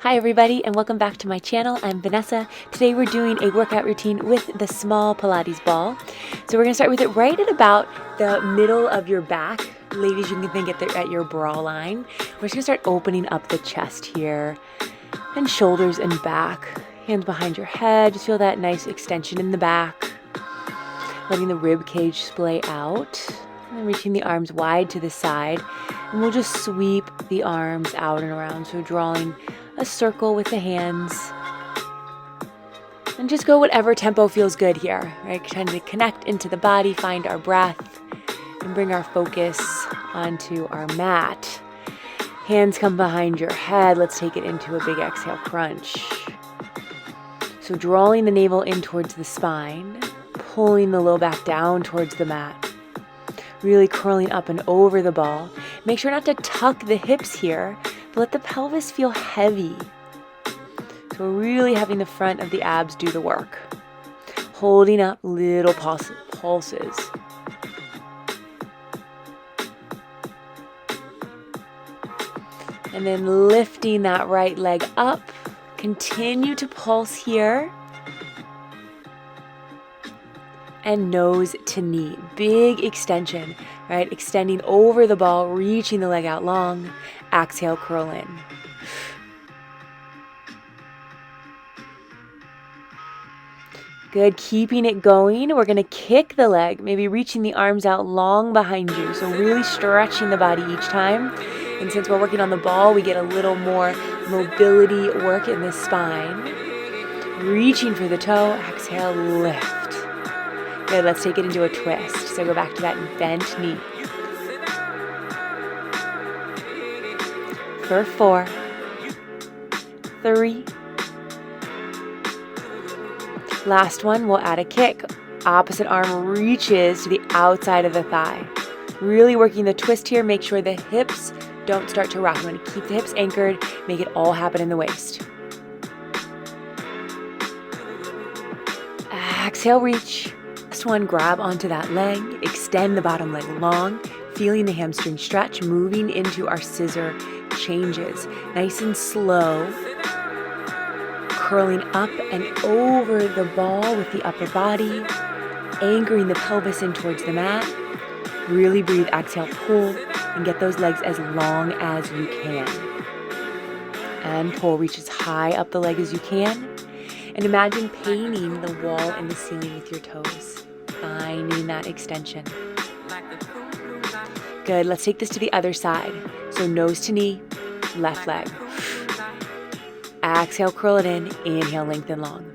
Hi everybody and welcome back to my channel. I'm Vanessa. Today we're doing a workout routine with the small Pilates ball. So we're going to start with it right at about the middle of your back. Ladies, you can think at your bra line. We're just going to start opening up the chest here and shoulders and back. Hands behind your head. Just feel that nice extension in the back. Letting the rib cage splay out. And then reaching the arms wide to the side. And we'll just sweep the arms out and around. So drawing a circle with the hands. And just go whatever tempo feels good here, right? Trying to connect into the body, find our breath, and bring our focus onto our mat. Hands come behind your head. Let's take it into a big exhale crunch. So drawing the navel in towards the spine, pulling the low back down towards the mat. Really curling up and over the ball. Make sure not to tuck the hips here, but let the pelvis feel heavy. So we're really having the front of the abs do the work. Holding up little pulses. And then lifting that right leg up. Continue to pulse here. And nose to knee. Big extension, right? Extending over the ball, reaching the leg out long. Exhale, curl in. Good, keeping it going. We're gonna kick the leg, maybe reaching the arms out long behind you. So really stretching the body each time. And since we're working on the ball, we get a little more mobility work in the spine. Reaching for the toe, exhale, lift. Good, let's take it into a twist. So go back to that bent knee. For 4, 3. Last one, we'll add a kick. Opposite arm reaches to the outside of the thigh. Really working the twist here. Make sure the hips don't start to rock. You want to keep the hips anchored. Make it all happen in the waist. Exhale, reach. Last one, grab onto that leg. Extend the bottom leg long. Feeling the hamstring stretch. Moving into our scissor changes. Nice and slow. Curling up and over the ball with the upper body. Anchoring the pelvis in towards the mat. Really breathe, exhale, pull, and get those legs as long as you can. And pull, reach as high up the leg as you can. And imagine painting the wall and the ceiling with your toes. Finding that extension. Good, let's take this to the other side. So nose to knee, left leg. Exhale, curl it in. Inhale, lengthen long.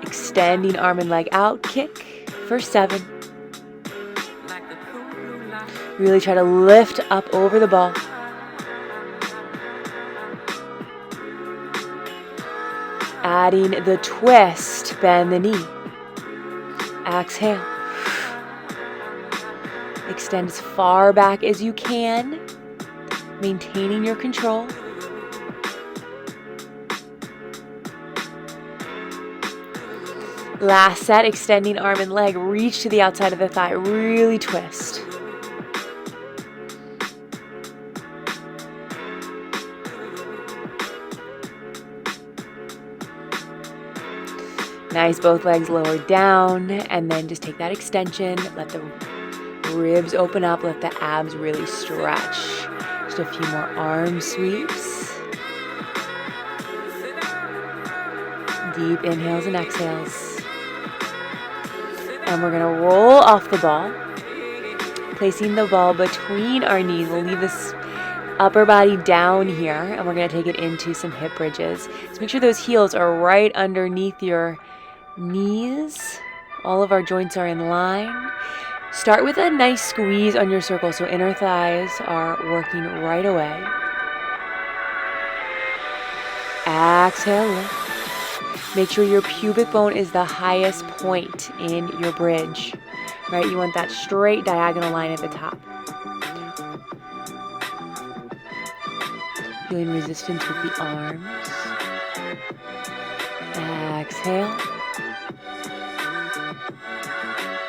Extending arm and leg out, kick for 7. Really try to lift up over the ball. Adding the twist, bend the knee. Exhale. Extend as far back as you can, maintaining your control. Last set, extending arm and leg, reach to the outside of the thigh, really twist. Nice, both legs lowered down, and then just take that extension, let the ribs open up, let the abs really stretch. Just a few more arm sweeps. Deep inhales and exhales. And we're gonna roll off the ball, placing the ball between our knees. We'll leave this upper body down here, and we're gonna take it into some hip bridges. So make sure those heels are right underneath your knees. All of our joints are in line. Start with a nice squeeze on your circle so inner thighs are working right away. Exhale, lift. Make sure your pubic bone is the highest point in your bridge, right? You want that straight diagonal line at the top. Feeling resistance with the arms. Exhale.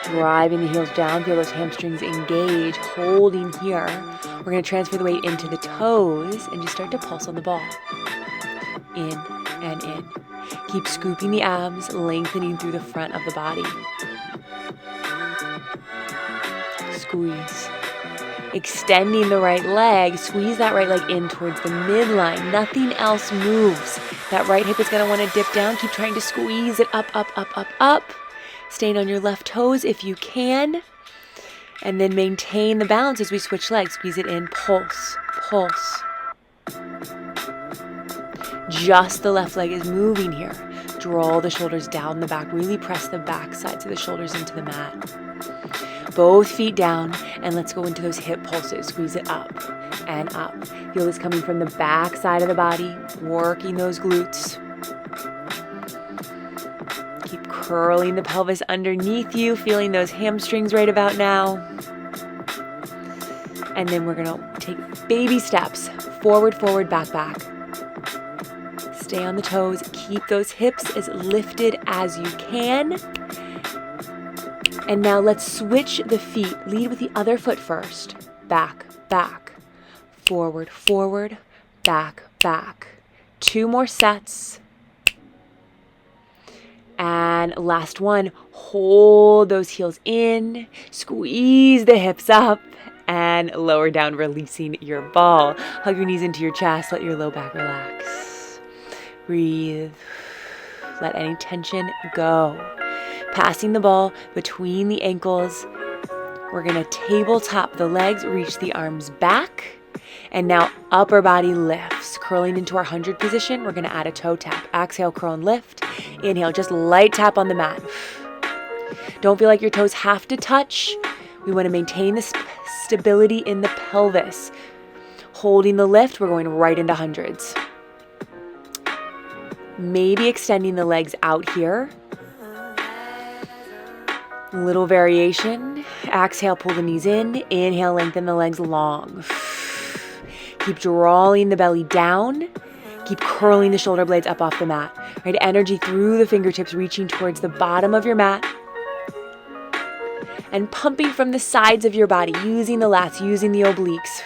Driving the heels down, feel those hamstrings engage, holding here. We're going to transfer the weight into the toes and just start to pulse on the ball. In and in. Keep scooping the abs, lengthening through the front of the body. Squeeze. Extending the right leg, squeeze that right leg in towards the midline. Nothing else moves. That right hip is going to want to dip down. Keep trying to squeeze it up, up, up, up, up. Staying on your left toes if you can. And then maintain the balance as we switch legs. Squeeze it in, pulse, pulse. Just the left leg is moving here. Draw the shoulders down the back. Really press the back sides of the shoulders into the mat. Both feet down, and let's go into those hip pulses. Squeeze it up and up. Feel this coming from the back side of the body, working those glutes. Keep curling the pelvis underneath you, feeling those hamstrings right about now. And then we're gonna take baby steps. Forward, forward, back, back. Stay on the toes. Keep those hips as lifted as you can. And now let's switch the feet. Lead with the other foot first. Back, back. Forward, forward, back, back. 2 more sets. And last one. Hold those heels in. Squeeze the hips up. And lower down, releasing your ball. Hug your knees into your chest. Let your low back relax. Breathe. Let any tension go. Passing the ball between the ankles. We're going to tabletop the legs, reach the arms back. And now upper body lifts. Curling into our 100 position, we're going to add a toe tap. Exhale, curl and lift. Inhale, just light tap on the mat. Don't feel like your toes have to touch. We want to maintain the stability in the pelvis. Holding the lift, we're going right into hundreds. Maybe extending the legs out here. Little variation. Exhale, pull the knees in. Inhale, lengthen the legs long. Keep drawing the belly down. Keep curling the shoulder blades up off the mat. Right, energy through the fingertips, reaching towards the bottom of your mat. And pumping from the sides of your body, using the lats, using the obliques.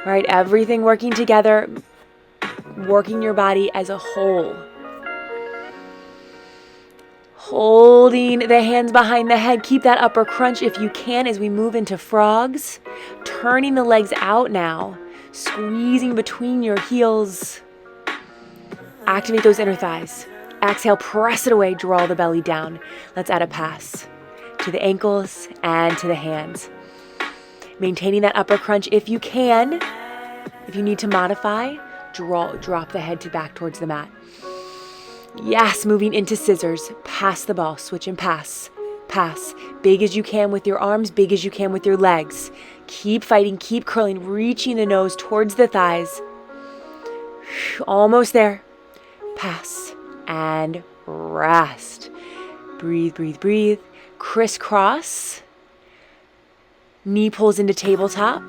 Right, everything working together, working your body as a whole. Holding the hands behind the head. Keep that upper crunch if you can as we move into frogs. Turning the legs out now. Squeezing between your heels. Activate those inner thighs. Exhale, press it away. Draw the belly down. Let's add a pass to the ankles and to the hands. Maintaining that upper crunch if you can. If you need to modify, drop the head to back towards the mat. Yes, moving into scissors. Pass the ball. Switch and pass. Pass. Big as you can with your arms, big as you can with your legs. Keep fighting, keep curling, reaching the nose towards the thighs. Almost there. Pass and rest. Breathe, breathe, breathe. Crisscross. Knee pulls into tabletop.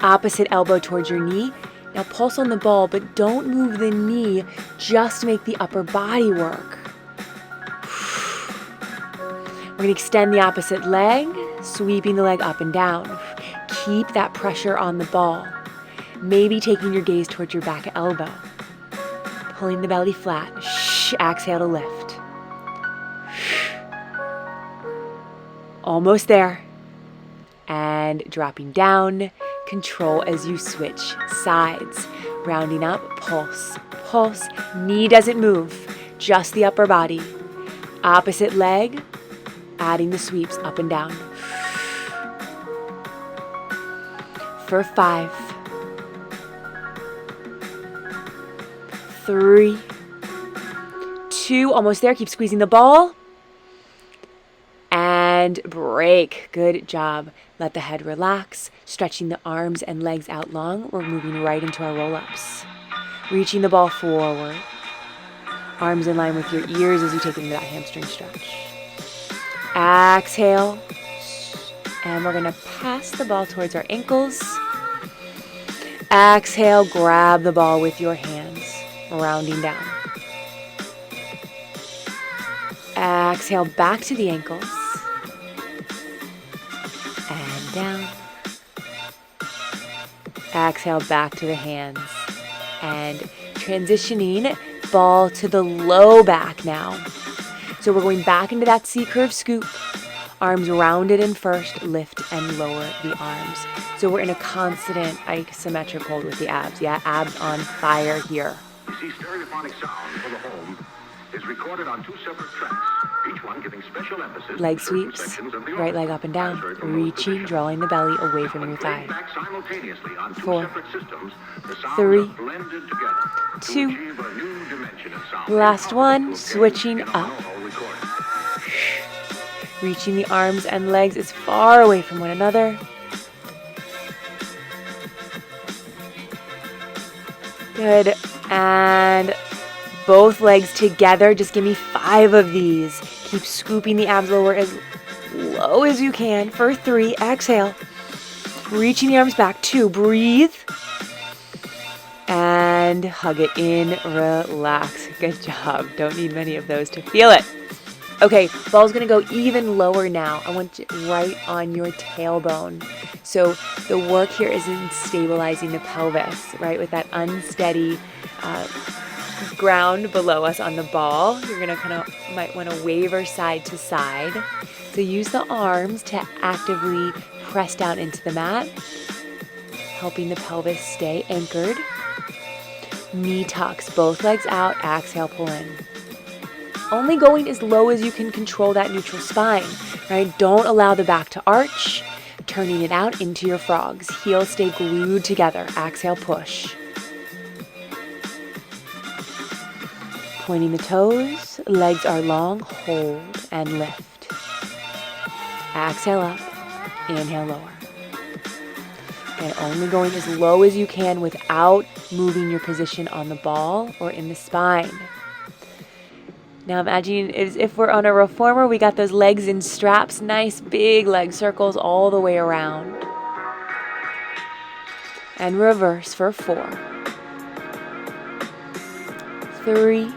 Opposite elbow towards your knee. Now pulse on the ball, but don't move the knee. Just make the upper body work. We're going to extend the opposite leg, sweeping the leg up and down. Keep that pressure on the ball. Maybe taking your gaze towards your back elbow. Pulling the belly flat. Exhale to lift. Almost there. And dropping down. Control as you switch sides. Rounding up, pulse, pulse. Knee doesn't move, just the upper body. Opposite leg, adding the sweeps up and down. For 5, 3, 2, almost there. Keep squeezing the ball. And break. Good job. Let the head relax, stretching the arms and legs out long. We're moving right into our roll-ups. Reaching the ball forward. Arms in line with your ears as you take into that hamstring stretch. Exhale. And we're going to pass the ball towards our ankles. Exhale, grab the ball with your hands, rounding down. Exhale, back to the ankles. Exhale, back to the hands. And transitioning, ball to the low back now. So we're going back into that C-curve scoop. Arms rounded in first, lift and lower the arms. So we're in a constant isometric hold with the abs. Yeah, abs on fire here. You see, stereophonic sound for the home is recorded on 2 separate tracks, each one giving special emphasis. Leg sweeps, right leg up and down, reaching, drawing the belly away from your thigh. 4, 3, 2, last one, switching up. Reaching the arms and legs as far away from one another. Good. And both legs together. Just give me 5 of these. Keep scooping the abs lower as low as you can for 3. Exhale. Reaching the arms back. 2. Breathe. And hug it in. Relax. Good job. Don't need many of those to feel it. Okay, ball's gonna go even lower now. I want you right on your tailbone. So the work here is in stabilizing the pelvis, right? With that unsteady ground below us on the ball. You're gonna might wanna waver side to side. So use the arms to actively press down into the mat, helping the pelvis stay anchored. Knee tucks, both legs out, exhale, pull in. Only going as low as you can control that neutral spine, right? Don't allow the back to arch, turning it out into your frogs. Heels stay glued together. Exhale, push. Pointing the toes, legs are long, hold and lift. Exhale up, inhale lower. And only going as low as you can without moving your position on the ball or in the spine. Now imagine as if we're on a reformer, we got those legs in straps, nice big leg circles all the way around. And reverse for 4, 3,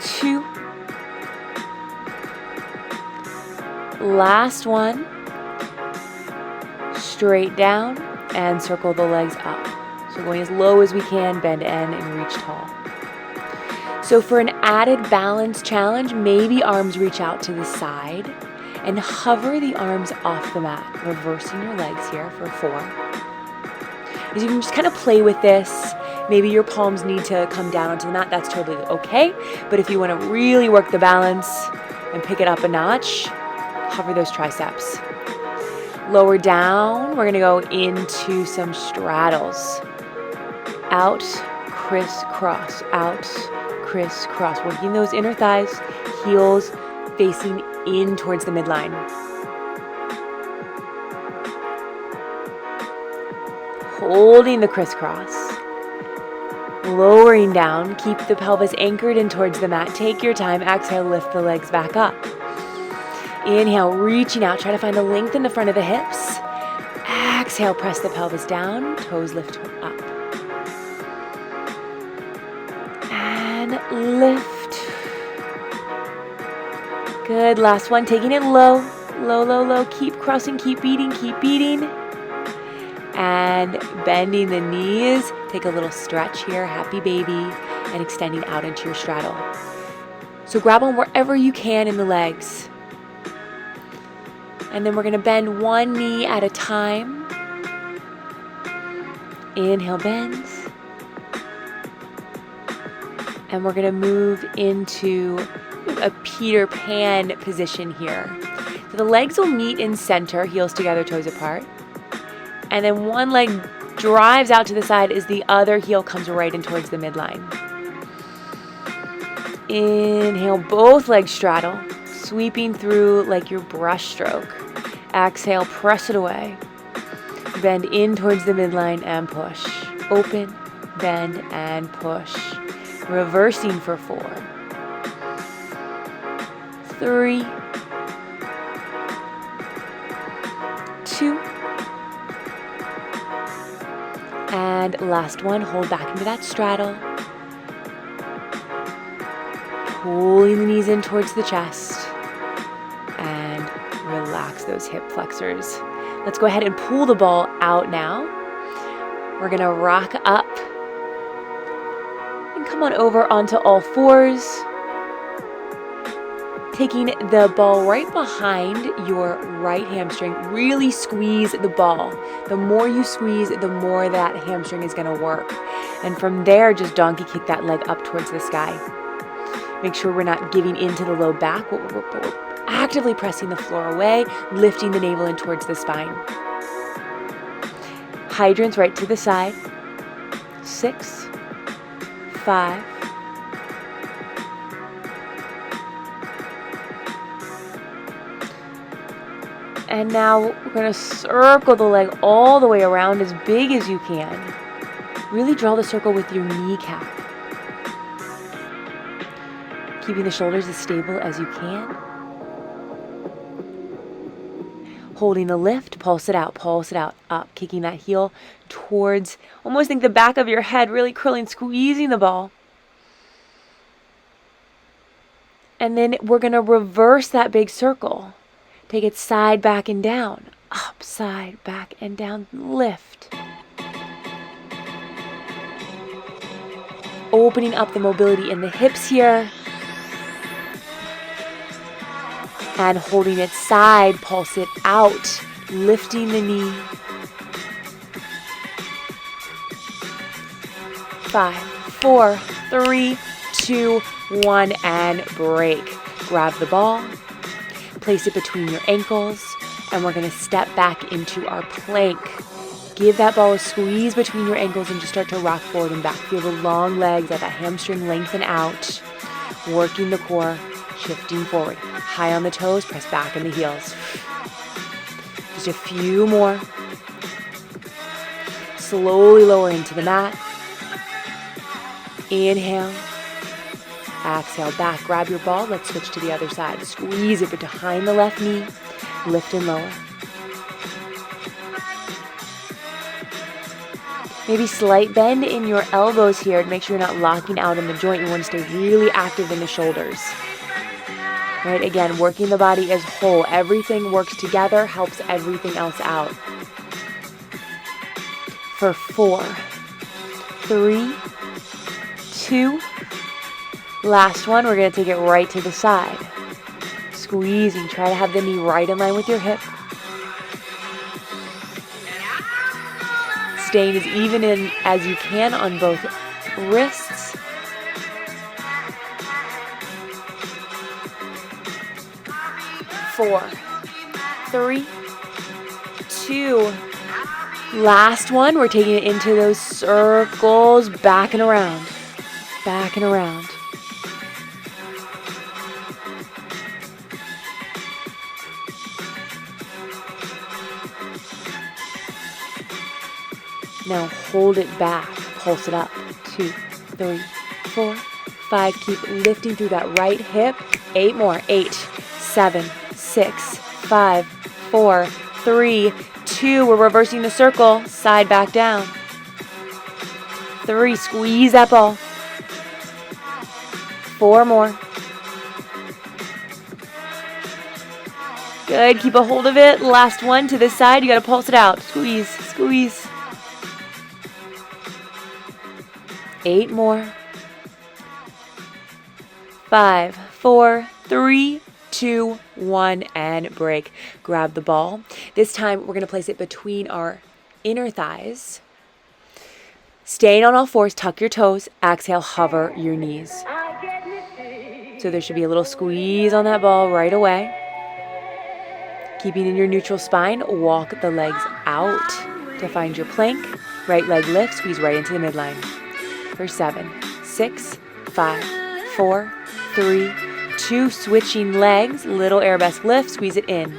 2, last one, straight down and circle the legs up. So going as low as we can, bend end and reach tall. So for an added balance challenge, maybe arms reach out to the side and hover the arms off the mat, reversing your legs here for 4. As you can just kind of play with this. Maybe your palms need to come down onto the mat, that's totally okay. But if you want to really work the balance and pick it up a notch, hover those triceps. Lower down, we're gonna go into some straddles. Out, crisscross, out, crisscross, working those inner thighs, heels facing in towards the midline. Holding the crisscross, lowering down, keep the pelvis anchored in towards the mat. Take your time, exhale, lift the legs back up. Inhale, reaching out, try to find the length in the front of the hips. Exhale, press the pelvis down, toes lift up. And lift. Good, last one, taking it low, low, low, low. Keep crossing, keep beating, keep beating. And bending the knees. Take a little stretch here, happy baby, and extending out into your straddle. So grab on wherever you can in the legs. And then we're going to bend one knee at a time. Inhale, bend. And we're going to move into a Peter Pan position here. So the legs will meet in center, heels together, toes apart. And then one leg drives out to the side as the other heel comes right in towards the midline. Inhale, both legs straddle, sweeping through like your brush stroke. Exhale, press it away. Bend in towards the midline and push. Open, bend, and push. Reversing for 4, 3, 2, and last one, hold back into that straddle. Pulling the knees in towards the chest. And relax those hip flexors. Let's go ahead and pull the ball out now. We're going to rock up and come on over onto all fours. Taking the ball right behind your right hamstring, really squeeze the ball. The more you squeeze, the more that hamstring is going to work. And from there, just donkey kick that leg up towards the sky. Make sure we're not giving into the low back. We're actively pressing the floor away, lifting the navel in towards the spine. Hydrants right to the side. 6, 5, and now we're going to circle the leg all the way around as big as you can. Really draw the circle with your kneecap. Keeping the shoulders as stable as you can. Holding the lift, pulse it out, up, kicking that heel towards, almost think the back of your head, really curling, squeezing the ball. And then we're going to reverse that big circle. Take it side, back, and down. Up, side, back, and down. Lift. Opening up the mobility in the hips here. And holding it side, pulse it out. Lifting the knee. 5, 4, 3, 2, 1, and break. Grab the ball. Place it between your ankles, and we're going to step back into our plank. Give that ball a squeeze between your ankles and just start to rock forward and back. Feel the long legs, let that hamstring lengthen out. Working the core, shifting forward. High on the toes, press back in the heels. Just a few more. Slowly lower into the mat. Inhale. Exhale, back, grab your ball, let's switch to the other side. Squeeze it behind the left knee, lift and lower. Maybe slight bend in your elbows here to make sure you're not locking out in the joint. You want to stay really active in the shoulders. Right, again, working the body as whole. Everything works together, helps everything else out. For 4, 3, 2, last one, we're going to take it right to the side. Squeezing, try to have the knee right in line with your hip. Staying as even in as you can on both wrists. Four, 3, 2. Last one, we're taking it into those circles, back and around. Back and around. Now hold it back, pulse it up. 2, 3, 4, 5. Keep lifting through that right hip. 8 more. 8, 7, 6, 5, 4, 3, 2. We're reversing the circle. Side back down. 3. Squeeze that ball. 4 more. Good. Keep a hold of it. Last one to this side. You got to pulse it out. Squeeze. Squeeze. 8 more. 5, 4, 3, 2, 1, and break. Grab the ball. This time we're going to place it between our inner thighs. Staying on all fours, tuck your toes. Exhale, hover your knees. So there should be a little squeeze on that ball right away. Keeping in your neutral spine, walk the legs out to find your plank. Right leg lift, squeeze right into the midline. For 7, 6, 5, 4, 3, 2. Switching legs, little arabesque lift, squeeze it in.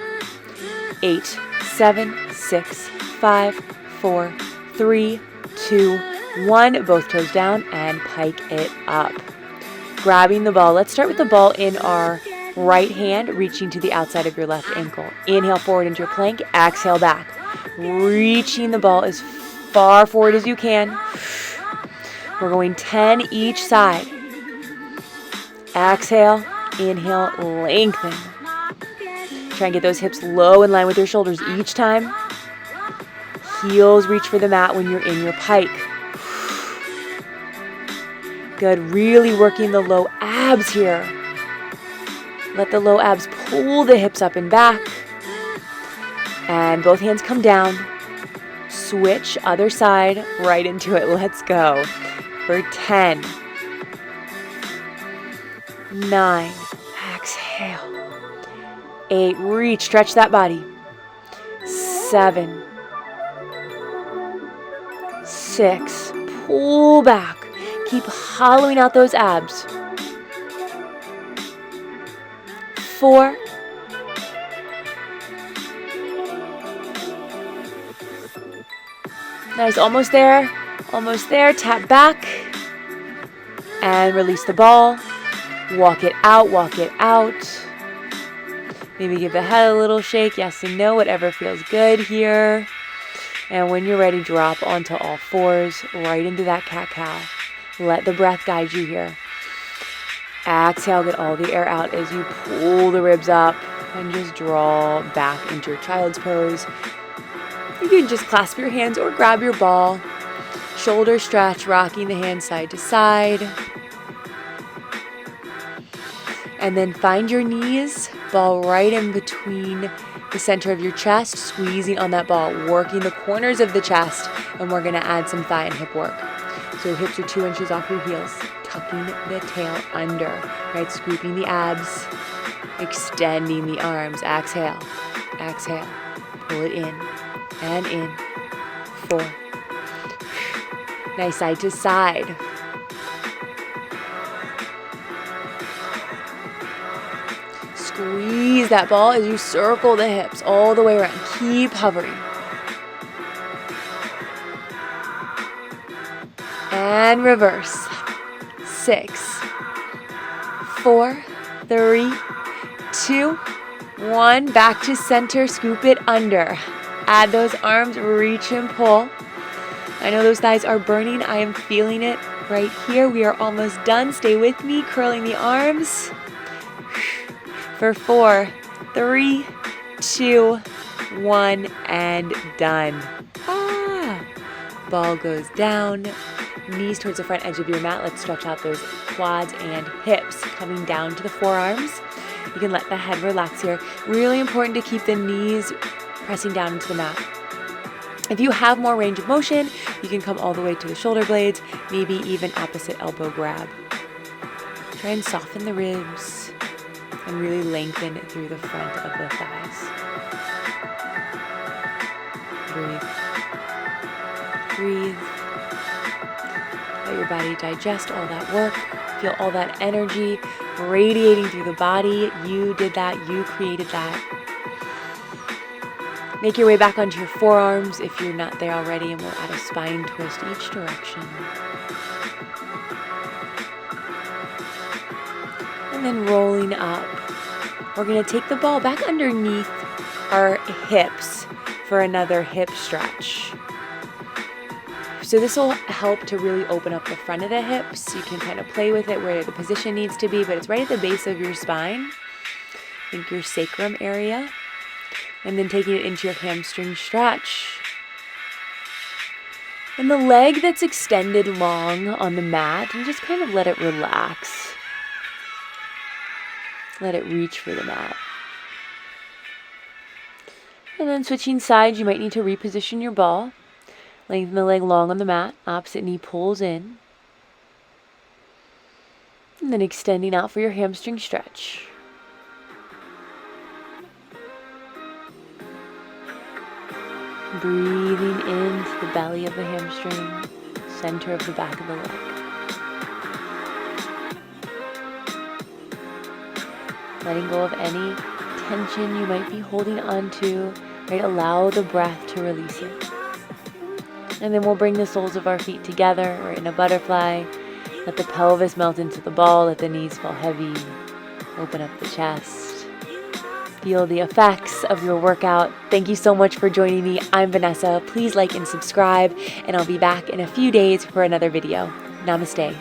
8, 7, 6, 5, 4, 3, 2, 1. Both toes down and pike it up. Grabbing the ball. Let's start with the ball in our right hand, reaching to the outside of your left ankle. Inhale forward into your plank. Exhale back. Reaching the ball as far forward as you can. We're going 10 each side. Exhale, inhale, lengthen. Try and get those hips low in line with your shoulders each time. Heels reach for the mat when you're in your pike. Good, really working the low abs here. Let the low abs pull the hips up and back. And both hands come down. Switch, other side, right into it. Let's go. For 10. 9. Exhale. 8. Reach, stretch that body. 7. 6. Pull back. Keep hollowing out those abs. 4. 3. Nice, almost there. Almost there. Tap back. And release the ball. Walk it out, walk it out. Maybe give the head a little shake, yes and no, whatever feels good here. And when you're ready, drop onto all fours, right into that cat-cow. Let the breath guide you here. Exhale, get all the air out as you pull the ribs up and just draw back into your child's pose. You can just clasp your hands or grab your ball. Shoulder stretch, rocking the hands side to side. And then find your knees, ball right in between the center of your chest, squeezing on that ball, working the corners of the chest, and we're gonna add some thigh and hip work. So hips are 2 inches off your heels, tucking the tail under, right? Scooping the abs, extending the arms. Exhale, exhale, pull it in, and in. 4. Nice, side to side. Squeeze that ball as you circle the hips all the way around. Keep hovering. And reverse. 6, 4, 3, 2, 1. Back to center. Scoop it under. Add those arms. Reach and pull. I know those thighs are burning. I am feeling it right here. We are almost done. Stay with me. Curling the arms. For 4, 3, 2, 1, and done. Ball goes down. Knees towards the front edge of your mat. Let's stretch out those quads and hips. Coming down to the forearms. You can let the head relax here. Really important to keep the knees pressing down into the mat. If you have more range of motion, you can come all the way to the shoulder blades, maybe even opposite elbow grab. Try and soften the ribs and really lengthen through the front of the thighs. Breathe. Breathe. Let your body digest all that work. Feel all that energy radiating through the body. You did that. You created that. Make your way back onto your forearms if you're not there already, and we'll add a spine twist each direction. And then rolling up. We're going to take the ball back underneath our hips for another hip stretch. So this will help to really open up the front of the hips. You can kind of play with it where the position needs to be, but it's right at the base of your spine. Think your sacrum area. And then taking it into your hamstring stretch. And the leg that's extended long on the mat, and just kind of let it relax. Let it reach for the mat. And then switching sides, you might need to reposition your ball. Lengthen the leg long on the mat. Opposite knee pulls in. And then extending out for your hamstring stretch. Breathing into the belly of the hamstring, center of the back of the leg. Letting go of any tension you might be holding on to, right? Allow the breath to release it. And then we'll bring the soles of our feet together. We're in a butterfly. Let the pelvis melt into the ball. Let the knees fall heavy. Open up the chest. Feel the effects of your workout. Thank you so much for joining me. I'm Vanessa. Please like and subscribe, and I'll be back in a few days for another video. Namaste.